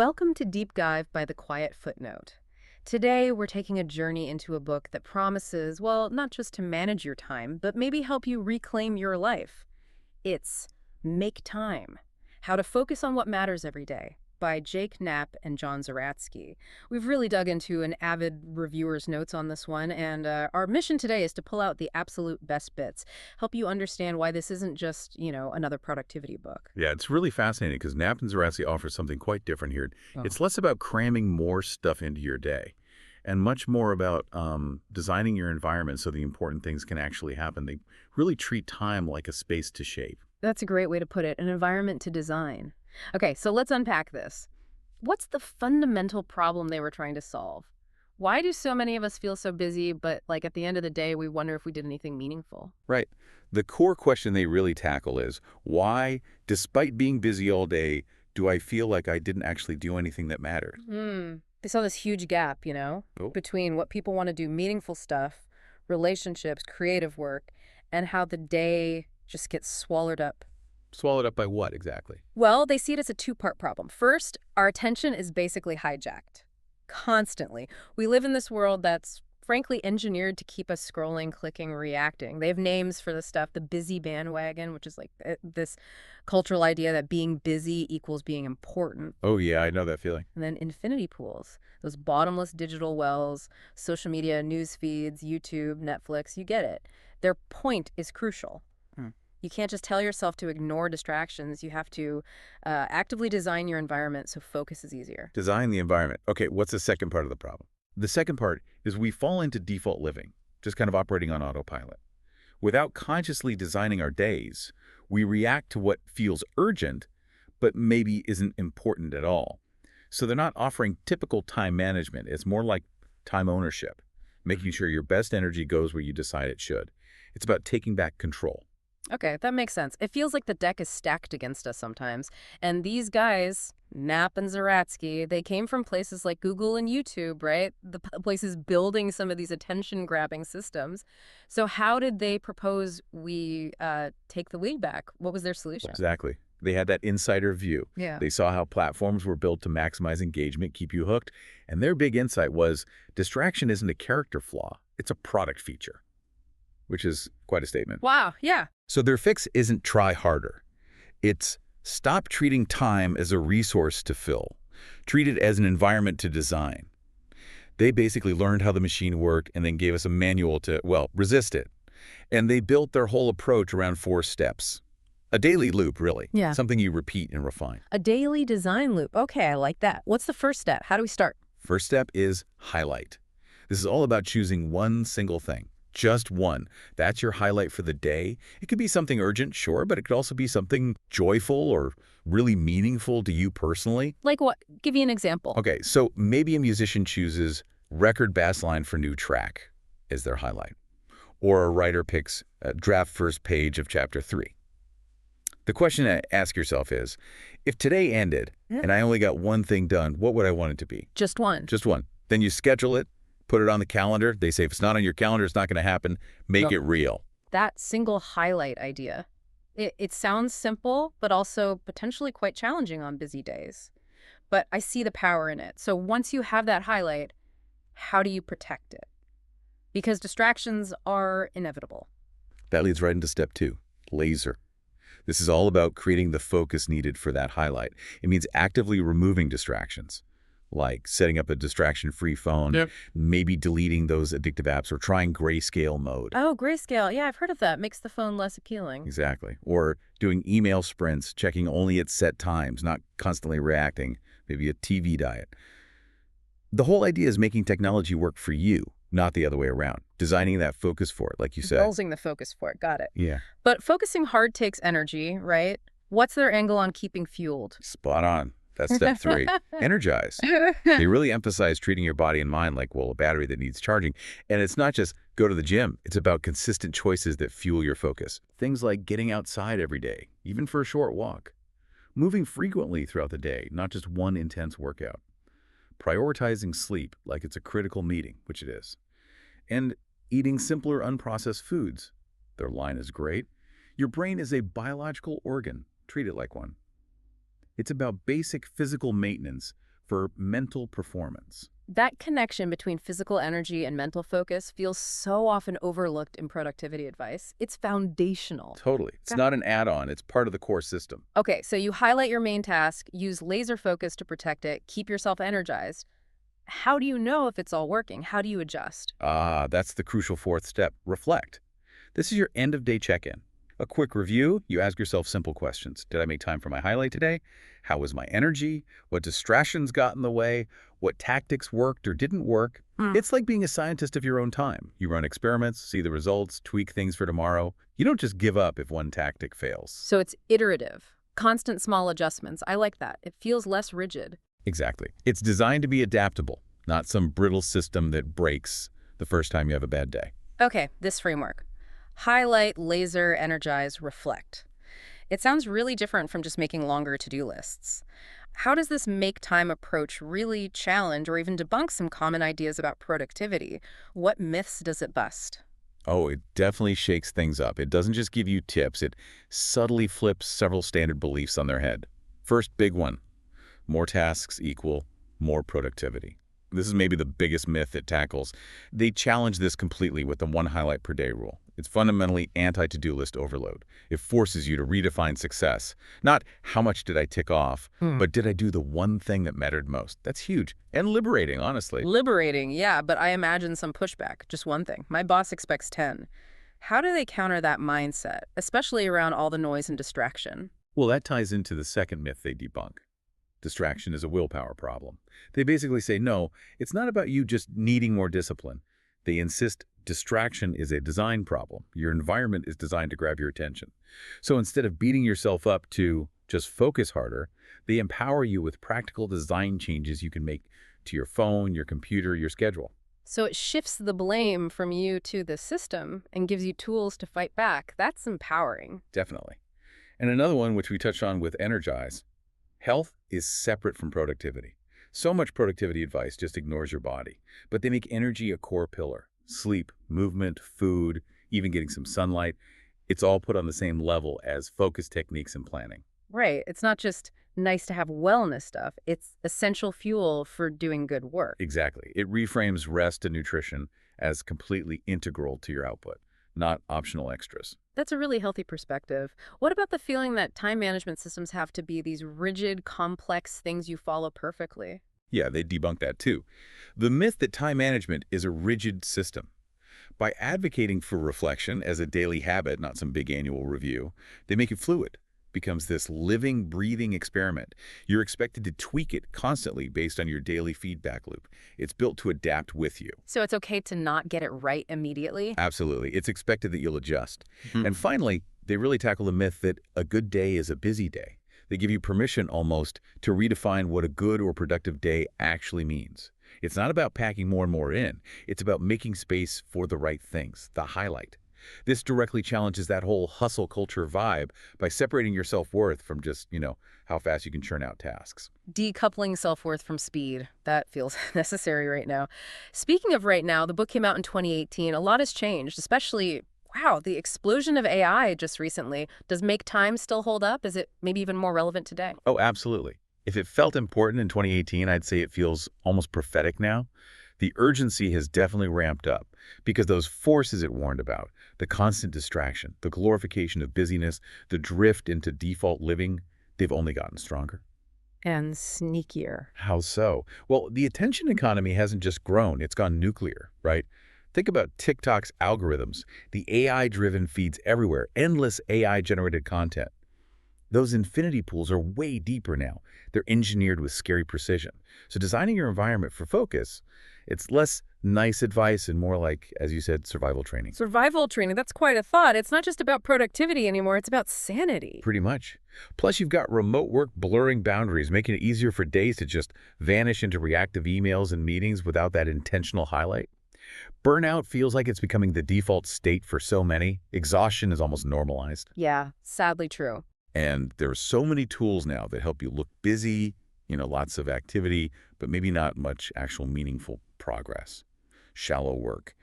Welcome to Deep Dive by the Quiet Footnote. Today, we're taking a journey into a book that promises, well, not just to manage your time, but maybe help you reclaim your life. It's Make Time: How to Focus on What Matters Every Day by Jake Knapp and John Zeratsky. We've really dug into an avid reviewer's notes on this one, and our mission today is to pull out the absolute best bits, help you understand why this isn't just, another productivity book. Yeah, it's really fascinating because Knapp and Zeratsky offers something quite different here. Oh. It's less about cramming more stuff into your day and much more about designing your environment so the important things can actually happen. They really treat time like a space to shape. That's a great way to put it, an environment to design. Okay, so let's unpack this. What's the fundamental problem they were trying to solve? Why do so many of us feel so busy, but at the end of the day, we wonder if we did anything meaningful? Right. The core question they really tackle is, why, despite being busy all day, do I feel like I didn't actually do anything that mattered? They saw this huge gap, Oh. between what people want to do, meaningful stuff, relationships, creative work, and how the day just gets swallowed up. Swallowed up by what exactly? Well, they see it as a two-part problem. First, our attention is basically hijacked constantly. We live in this world that's frankly engineered to keep us scrolling, clicking, reacting. They have names for the stuff, the busy bandwagon, which is this cultural idea that being busy equals being important. Oh, yeah, I know that feeling. And then infinity pools, those bottomless digital wells, social media, news feeds, YouTube, Netflix, you get it. Their point is crucial. You can't just tell yourself to ignore distractions. You have to actively design your environment so focus is easier. Design the environment. Okay, what's the second part of the problem? The second part is we fall into default living, just kind of operating on autopilot. Without consciously designing our days, we react to what feels urgent, but maybe isn't important at all. So they're not offering typical time management. It's more like time ownership, making sure your best energy goes where you decide it should. It's about taking back control. Okay, that makes sense. It feels like the deck is stacked against us sometimes. And these guys, Knapp and Zeratsky, they came from places like Google and YouTube, right? The places building some of these attention-grabbing systems. So how did they propose we take the lead back? What was their solution? Exactly. They had that insider view. Yeah. They saw how platforms were built to maximize engagement, keep you hooked, and their big insight was distraction isn't a character flaw, it's a product feature, which is quite a statement. Wow, yeah. So their fix isn't try harder. It's stop treating time as a resource to fill. Treat it as an environment to design. They basically learned how the machine worked and then gave us a manual to, well, resist it. And they built their whole approach around 4 steps. A daily loop, really. Yeah. Something you repeat and refine. A daily design loop. Okay, I like that. What's the first step? How do we start? First step is highlight. This is all about choosing one single thing. Just one. That's your highlight for the day. It could be something urgent, sure, but it could also be something joyful or really meaningful to you personally. Like what? Give you an example. Okay, so maybe a musician chooses record bass line for new track as their highlight. Or a writer picks draft first page of chapter 3. The question to ask yourself is, if today ended and I only got one thing done, what would I want it to be? Just one. Just one. Then you schedule it, put it on the calendar. They say if it's not on your calendar, it's not going to happen. Make No. it real. That single highlight idea. It sounds simple, but also potentially quite challenging on busy days. But I see the power in it. So once you have that highlight, how do you protect it? Because distractions are inevitable. That leads right into step 2, laser. This is all about creating the focus needed for that highlight. It means actively removing distractions, like setting up a distraction-free phone, maybe deleting those addictive apps or trying grayscale mode. Oh, grayscale. Yeah, I've heard of that. Makes the phone less appealing. Exactly. Or doing email sprints, checking only at set times, not constantly reacting, maybe a TV diet. The whole idea is making technology work for you, not the other way around. Designing that focus for it, like you said. Building the focus for it. Got it. Yeah. But focusing hard takes energy, right? What's their angle on keeping fueled? Spot on. That's step 3. Energize. They really emphasize treating your body and mind like, well, a battery that needs charging. And it's not just go to the gym. It's about consistent choices that fuel your focus. Things like getting outside every day, even for a short walk. Moving frequently throughout the day, not just one intense workout. Prioritizing sleep like it's a critical meeting, which it is. And eating simpler, unprocessed foods. Their line is great. Your brain is a biological organ. Treat it like one. It's about basic physical maintenance, for mental performance. That connection between physical energy and mental focus feels so often overlooked in productivity advice. It's foundational. Totally. It's not an add-on. It's part of the core system. Okay, so you highlight your main task, use laser focus to protect it, keep yourself energized. How do you know if it's all working? How do you adjust? Ah, that's the crucial fourth step. Reflect. This is your end-of-day check-in. A quick review, you ask yourself simple questions. Did I make time for my highlight today? How was my energy? What distractions got in the way? What tactics worked or didn't work? It's like being a scientist of your own time. You run experiments, see the results, tweak things for tomorrow. You don't just give up if one tactic fails. So it's iterative, constant small adjustments. I like that. It feels less rigid. Exactly. It's designed to be adaptable, not some brittle system that breaks the first time you have a bad day. Okay, this framework. Highlight, laser, energize, reflect. It sounds really different from just making longer to-do lists. How does this make time approach really challenge or even debunk some common ideas about productivity? What myths does it bust? Oh, it definitely shakes things up. It doesn't just give you tips. It subtly flips several standard beliefs on their head. First big one, more tasks equal more productivity. This is maybe the biggest myth it tackles. They challenge this completely with the one highlight per day rule. It's fundamentally anti-to-do list overload. It forces you to redefine success. Not how much did I tick off, but did I do the one thing that mattered most? That's huge and liberating, honestly. Liberating, yeah, but I imagine some pushback. Just one thing. My boss expects 10. How do they counter that mindset, especially around all the noise and distraction? Well, that ties into the second myth they debunk. Distraction is a willpower problem. They basically say, no, it's not about you just needing more discipline. They insist distraction is a design problem. Your environment is designed to grab your attention. So instead of beating yourself up to just focus harder, they empower you with practical design changes you can make to your phone, your computer, your schedule. So it shifts the blame from you to the system and gives you tools to fight back. That's empowering. Definitely. And another one, which we touched on with Energize, health is separate from productivity. So much productivity advice just ignores your body, but they make energy a core pillar. Sleep, movement, food, even getting some sunlight, it's all put on the same level as focus techniques and planning. Right. It's not just nice to have wellness stuff. It's essential fuel for doing good work. Exactly. It reframes rest and nutrition as completely integral to your output, not optional extras. That's a really healthy perspective. What about the feeling that time management systems have to be these rigid, complex things you follow perfectly? Yeah, they debunk that too. The myth that time management is a rigid system. By advocating for reflection as a daily habit, not some big annual review, they make it fluid. Becomes this living, breathing experiment. You're expected to tweak it constantly based on your daily feedback loop. It's built to adapt with you. So it's okay to not get it right immediately? Absolutely. It's expected that you'll adjust. And finally, they really tackle the myth that a good day is a busy day. They give you permission almost to redefine what a good or productive day actually means. It's not about packing more and more in. It's about making space for the right things, the highlight. This directly challenges that whole hustle culture vibe by separating your self-worth from just, how fast you can churn out tasks. Decoupling self-worth from speed. That feels necessary right now. Speaking of right now, the book came out in 2018. A lot has changed, especially, wow, the explosion of AI just recently. Does Make Time still hold up? Is it maybe even more relevant today? Oh, absolutely. If it felt important in 2018, I'd say it feels almost prophetic now. The urgency has definitely ramped up because those forces it warned about, the constant distraction, the glorification of busyness, the drift into default living, they've only gotten stronger. And sneakier. How so? Well, the attention economy hasn't just grown, it's gone nuclear, right? Think about TikTok's algorithms, the AI-driven feeds everywhere, endless AI-generated content. Those infinity pools are way deeper now. They're engineered with scary precision. So designing your environment for focus, it's less nice advice and more like, as you said, survival training. Survival training, that's quite a thought. It's not just about productivity anymore, it's about sanity. Pretty much. Plus, you've got remote work blurring boundaries, making it easier for days to just vanish into reactive emails and meetings without that intentional highlight. Burnout feels like it's becoming the default state for so many. Exhaustion is almost normalized. Yeah, sadly true. And there are so many tools now that help you look busy, lots of activity, but maybe not much actual meaningful progress. Shallow work.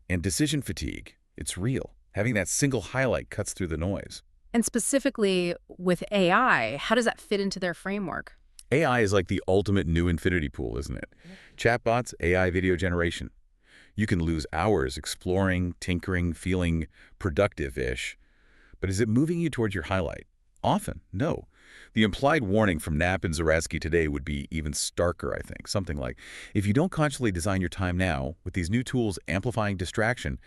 And decision fatigue, it's real. Having that single highlight cuts through the noise. And specifically with AI, how does that fit into their framework? AI is like the ultimate new infinity pool, isn't it? Chatbots, AI video generation. You can lose hours exploring, tinkering, feeling productive-ish. But is it moving you towards your highlight? Often, no. The implied warning from Knapp and Zaratsky today would be even starker, I think. Something like, if you don't consciously design your time now, with these new tools amplifying distraction,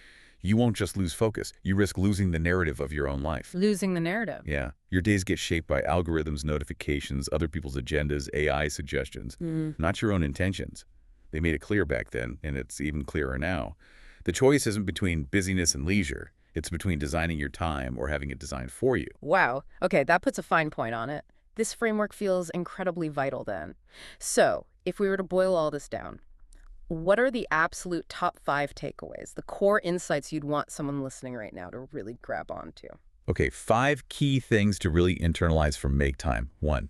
you won't just lose focus. You risk losing the narrative of your own life. Losing the narrative. Yeah. Your days get shaped by algorithms, notifications, other people's agendas, AI suggestions, not your own intentions. They made it clear back then, and it's even clearer now. The choice isn't between busyness and leisure. It's between designing your time or having it designed for you. Wow. Okay, that puts a fine point on it. This framework feels incredibly vital then. So, if we were to boil all this down, what are the absolute top 5 takeaways, the core insights you'd want someone listening right now to really grab onto? Okay, 5 key things to really internalize from Make Time. 1,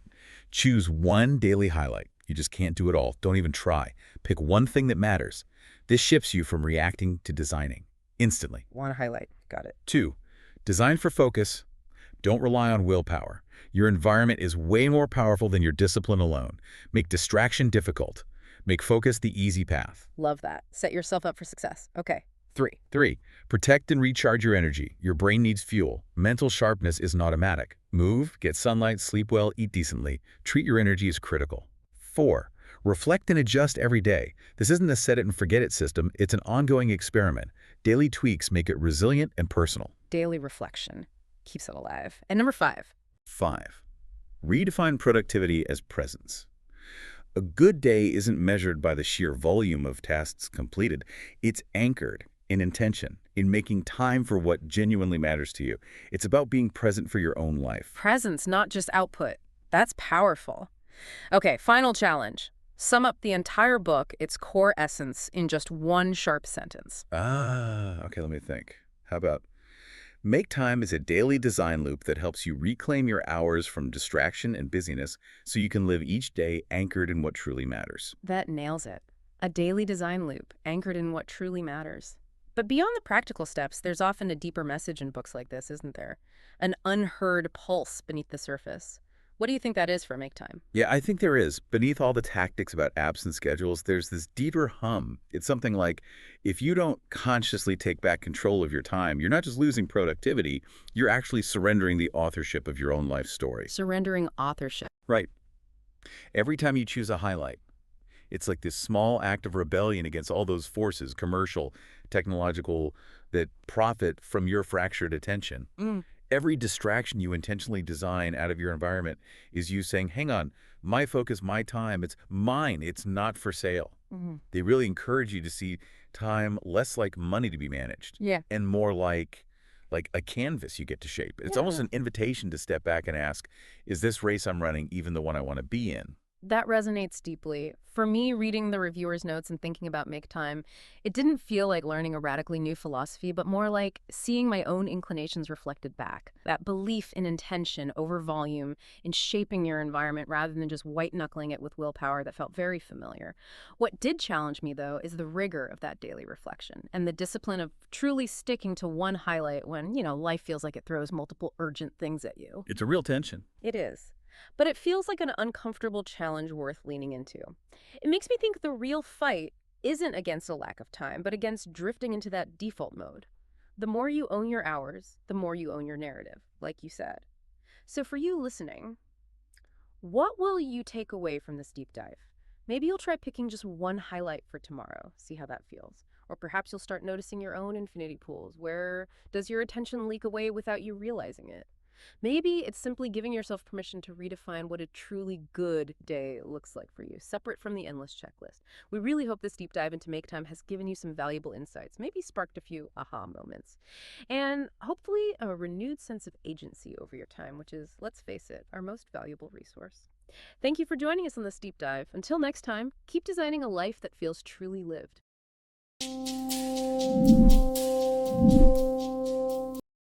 choose one daily highlight. You just can't do it all. Don't even try. Pick one thing that matters. This shifts you from reacting to designing instantly. One highlight. Got it. 2, design for focus. Don't rely on willpower. Your environment is way more powerful than your discipline alone. Make distraction difficult. Make focus the easy path. Love that. Set yourself up for success. Okay. 3, protect and recharge your energy. Your brain needs fuel. Mental sharpness isn't automatic. Move, get sunlight, sleep well, eat decently. Treat your energy as critical. 4, reflect and adjust every day. This isn't a set-it-and-forget-it system. It's an ongoing experiment. Daily tweaks make it resilient and personal. Daily reflection keeps it alive. And number 5. 5, redefine productivity as presence. A good day isn't measured by the sheer volume of tasks completed. It's anchored in intention, in making time for what genuinely matters to you. It's about being present for your own life. Presence, not just output. That's powerful. Okay, final challenge. Sum up the entire book, its core essence, in just one sharp sentence. Okay, let me think. How about, Make Time is a daily design loop that helps you reclaim your hours from distraction and busyness so you can live each day anchored in what truly matters. That nails it. A daily design loop, anchored in what truly matters. But beyond the practical steps, there's often a deeper message in books like this, isn't there? An unheard pulse beneath the surface. What do you think that is for Make Time? Yeah, I think there is. Beneath all the tactics about apps and schedules, there's this deeper hum. It's something like, if you don't consciously take back control of your time, you're not just losing productivity, you're actually surrendering the authorship of your own life story. Surrendering authorship. Right. Every time you choose a highlight, it's like this small act of rebellion against all those forces, commercial, technological, that profit from your fractured attention. Every distraction you intentionally design out of your environment is you saying, hang on, my focus, my time, it's mine, it's not for sale. They really encourage you to see time less like money to be managed and more like a canvas you get to shape. It's almost an invitation to step back and ask, is this race I'm running even the one I want to be in? That resonates deeply. For me, reading the reviewer's notes and thinking about Make Time, it didn't feel like learning a radically new philosophy, but more like seeing my own inclinations reflected back. That belief in intention over volume, in shaping your environment rather than just white-knuckling it with willpower that felt very familiar. What did challenge me, though, is the rigor of that daily reflection and the discipline of truly sticking to one highlight when, life feels like it throws multiple urgent things at you. It's a real tension. It is. But it feels like an uncomfortable challenge worth leaning into. It makes me think the real fight isn't against a lack of time, but against drifting into that default mode. The more you own your hours, the more you own your narrative, like you said. So for you listening, what will you take away from this deep dive? Maybe you'll try picking just one highlight for tomorrow, see how that feels. Or perhaps you'll start noticing your own infinity pools. Where does your attention leak away without you realizing it? Maybe it's simply giving yourself permission to redefine what a truly good day looks like for you, separate from the endless checklist. We really hope this deep dive into Make Time has given you some valuable insights, maybe sparked a few aha moments, and hopefully a renewed sense of agency over your time, which is, let's face it, our most valuable resource. Thank you for joining us on this deep dive. Until next time, keep designing a life that feels truly lived.